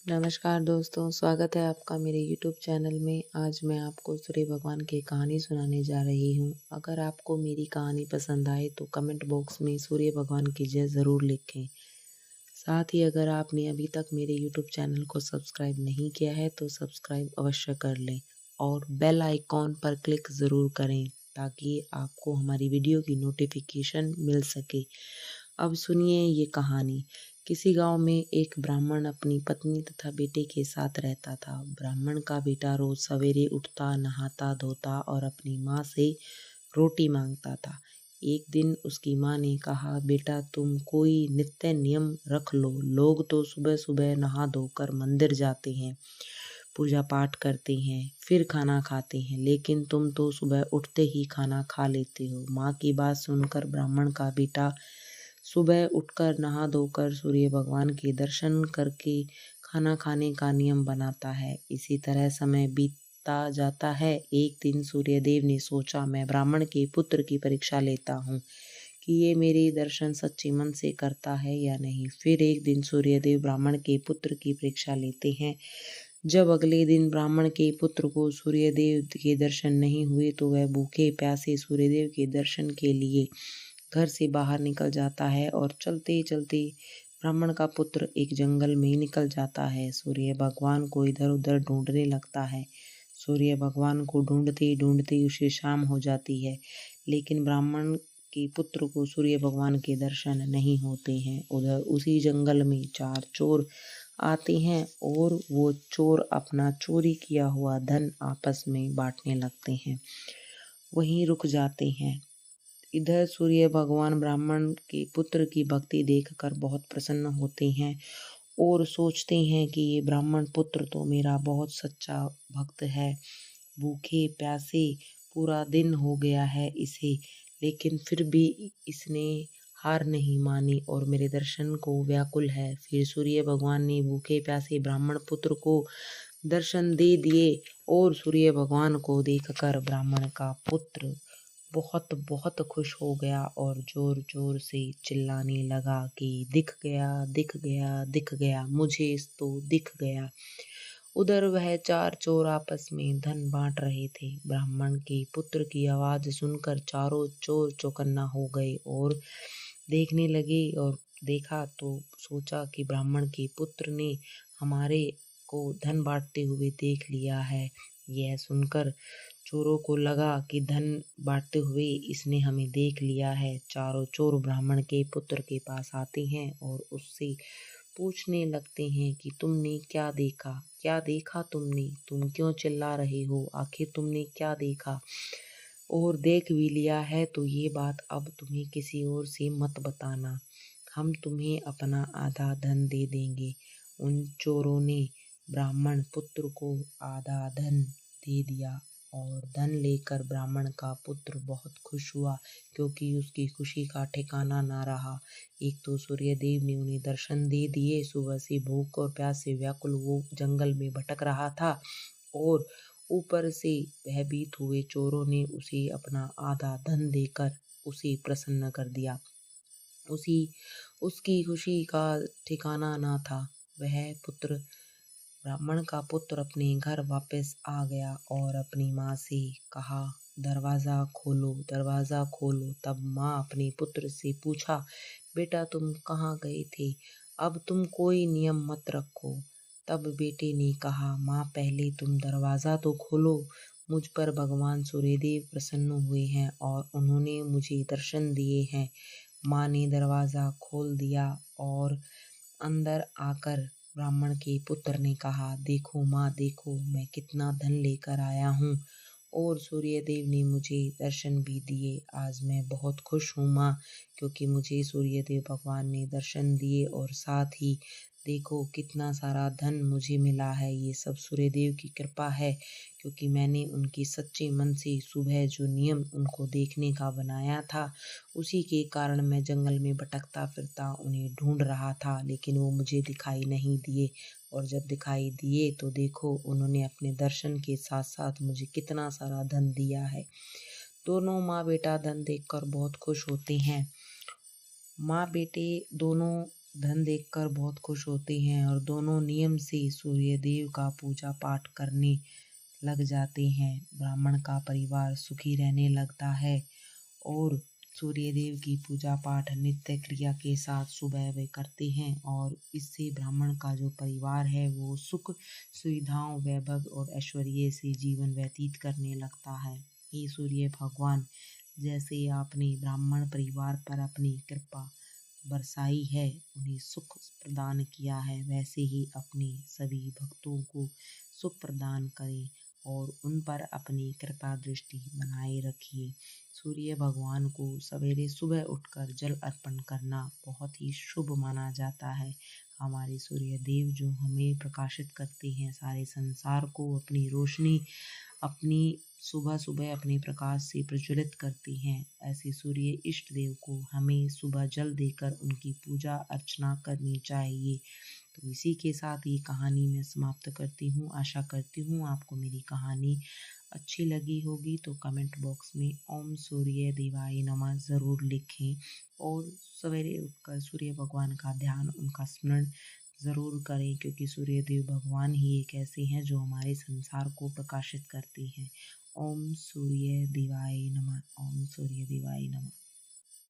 नमस्कार दोस्तों, स्वागत है आपका मेरे YouTube चैनल में। आज मैं आपको सूर्य भगवान की कहानी सुनाने जा रही हूँ। अगर आपको मेरी कहानी पसंद आए तो कमेंट बॉक्स में सूर्य भगवान की जय ज़रूर लिखें। साथ ही अगर आपने अभी तक मेरे YouTube चैनल को सब्सक्राइब नहीं किया है तो सब्सक्राइब अवश्य कर लें और बेल आइकॉन पर क्लिक ज़रूर करें ताकि आपको हमारी वीडियो की नोटिफिकेशन मिल सके। अब सुनिए ये कहानी। किसी गांव में एक ब्राह्मण अपनी पत्नी तथा बेटे के साथ रहता था। ब्राह्मण का बेटा रोज सवेरे उठता, नहाता धोता और अपनी माँ से रोटी मांगता था। एक दिन उसकी माँ ने कहा, बेटा तुम कोई नित्य नियम रख लो। लोग तो सुबह सुबह नहा धोकर मंदिर जाते हैं, पूजा पाठ करते हैं, फिर खाना खाते हैं, लेकिन तुम तो सुबह उठते ही खाना खा लेते हो। माँ की बात सुनकर ब्राह्मण का बेटा सुबह उठकर नहा धोकर सूर्य भगवान के दर्शन करके खाना खाने का नियम बनाता है। इसी तरह समय बीतता जाता है। एक दिन सूर्यदेव ने सोचा, मैं ब्राह्मण के पुत्र की परीक्षा लेता हूँ कि ये मेरे दर्शन सच्चे मन से करता है या नहीं। फिर एक दिन सूर्यदेव ब्राह्मण के पुत्र की परीक्षा लेते हैं। जब अगले दिन ब्राह्मण के पुत्र को सूर्यदेव के दर्शन नहीं हुए तो वह भूखे प्यासे सूर्यदेव के दर्शन के लिए घर से बाहर निकल जाता है और चलते चलते ब्राह्मण का पुत्र एक जंगल में निकल जाता है। सूर्य भगवान को इधर उधर ढूंढने लगता है। सूर्य भगवान को ढूंढते ढूंढते उसे शाम हो जाती है, लेकिन ब्राह्मण के पुत्र को सूर्य भगवान के दर्शन नहीं होते हैं। उधर उसी जंगल में 4 चोर आते हैं और वो चोर अपना चोरी किया हुआ धन आपस में बांटने लगते हैं। वहीं रुक जाते हैं। इधर सूर्य भगवान ब्राह्मण के पुत्र की भक्ति देखकर बहुत प्रसन्न होते हैं और सोचते हैं कि ये ब्राह्मण पुत्र तो मेरा बहुत सच्चा भक्त है। भूखे प्यासे पूरा दिन हो गया है इसे, लेकिन फिर भी इसने हार नहीं मानी और मेरे दर्शन को व्याकुल है। फिर सूर्य भगवान ने भूखे प्यासे ब्राह्मण पुत्र को दर्शन दे दिए और सूर्य भगवान को देखकर ब्राह्मण का पुत्र बहुत बहुत खुश हो गया और जोर जोर से चिल्लाने लगा कि दिख गया दिख गया दिख गया, मुझे तो दिख गया। उधर वह 4 चोर आपस में धन बांट रहे थे। ब्राह्मण के पुत्र की आवाज सुनकर चारों चोर चौकन्ना हो गए और देखने लगे और देखा तो सोचा कि ब्राह्मण के पुत्र ने हमारे को धन बांटते हुए देख लिया है। यह सुनकर चोरों को लगा कि धन बांटते हुए इसने हमें देख लिया है। चारों चोर ब्राह्मण के पुत्र के पास आते हैं और उससे पूछने लगते हैं कि तुमने क्या देखा तुमने, तुम क्यों चिल्ला रहे हो, आखिर तुमने क्या देखा? और देख भी लिया है तो ये बात अब तुम्हें किसी और से मत बताना, हम तुम्हें अपना आधा धन दे देंगे। उन चोरों ने ब्राह्मण पुत्र को आधा धन दे दिया और धन लेकर ब्राह्मण का पुत्र बहुत खुश हुआ, क्योंकि उसकी खुशी का ठिकाना ना रहा। एक तो सूर्यदेव ने उन्हें दर्शन दे दिए। सुबह से भूख और प्यास से व्याकुल वो जंगल में भटक रहा था और ऊपर से भयभीत हुए चोरों ने उसे अपना आधा धन देकर उसे प्रसन्न कर दिया। उसी उसकी खुशी का ठिकाना ना था। वह पुत्र ब्राह्मण का पुत्र अपने घर वापस आ गया और अपनी माँ से कहा, दरवाज़ा खोलो, दरवाज़ा खोलो। तब माँ अपने पुत्र से पूछा, बेटा तुम कहाँ गए थे? अब तुम कोई नियम मत रखो। तब बेटे ने कहा, माँ पहले तुम दरवाज़ा तो खोलो। मुझ पर भगवान सूर्यदेव प्रसन्न हुए हैं और उन्होंने मुझे दर्शन दिए हैं। माँ ने दरवाज़ा खोल दिया और अंदर आकर ब्राह्मण के पुत्र ने कहा, देखो माँ देखो, मैं कितना धन लेकर आया हूँ और सूर्यदेव ने मुझे दर्शन भी दिए। आज मैं बहुत खुश हूँ माँ, क्योंकि मुझे सूर्यदेव भगवान ने दर्शन दिए और साथ ही देखो कितना सारा धन मुझे मिला है। ये सब सूर्यदेव की कृपा है, क्योंकि मैंने उनकी सच्चे मन से सुबह जो नियम उनको देखने का बनाया था, उसी के कारण मैं जंगल में भटकता फिरता उन्हें ढूंढ रहा था, लेकिन वो मुझे दिखाई नहीं दिए। और जब दिखाई दिए तो देखो उन्होंने अपने दर्शन के साथ साथ मुझे कितना सारा धन दिया है। दोनों माँ बेटा धन देखकर बहुत खुश होते हैं। माँ बेटे दोनों धन देखकर बहुत खुश होते हैं और दोनों नियम से सूर्य देव का पूजा पाठ करने लग जाते हैं। ब्राह्मण का परिवार सुखी रहने लगता है और सूर्य देव की पूजा पाठ नित्य क्रिया के साथ सुबह वे करते हैं और इससे ब्राह्मण का जो परिवार है वो सुख सुविधाओं वैभव और ऐश्वर्य से जीवन व्यतीत करने लगता है। हे सूर्य भगवान, जैसे आपने ब्राह्मण परिवार पर अपनी कृपा बरसाई है, उन्हें सुख प्रदान किया है, वैसे ही अपने सभी भक्तों को सुख प्रदान करें और उन पर अपनी कृपा दृष्टि बनाए रखिए। सूर्य भगवान को सवेरे सुबह उठकर जल अर्पण करना बहुत ही शुभ माना जाता है। हमारे सूर्य देव जो हमें प्रकाशित करते हैं, सारे संसार को अपनी रोशनी, अपनी सुबह सुबह अपने प्रकाश से प्रज्वलित करते हैं। ऐसे सूर्य इष्ट देव को हमें सुबह जल देकर उनकी पूजा अर्चना करनी चाहिए। तो इसी के साथ ये कहानी मैं समाप्त करती हूँ। आशा करती हूँ आपको मेरी कहानी अच्छी लगी होगी। तो कमेंट बॉक्स में ओम सूर्य देवाय नमः ज़रूर लिखें और सवेरे उठकर सूर्य भगवान का ध्यान, उनका स्मरण ज़रूर करें, क्योंकि सूर्य देव भगवान ही एक ऐसे हैं जो हमारे संसार को प्रकाशित करते हैं। ओम सूर्य देवाय नमः। ओम सूर्य देवाय नमः।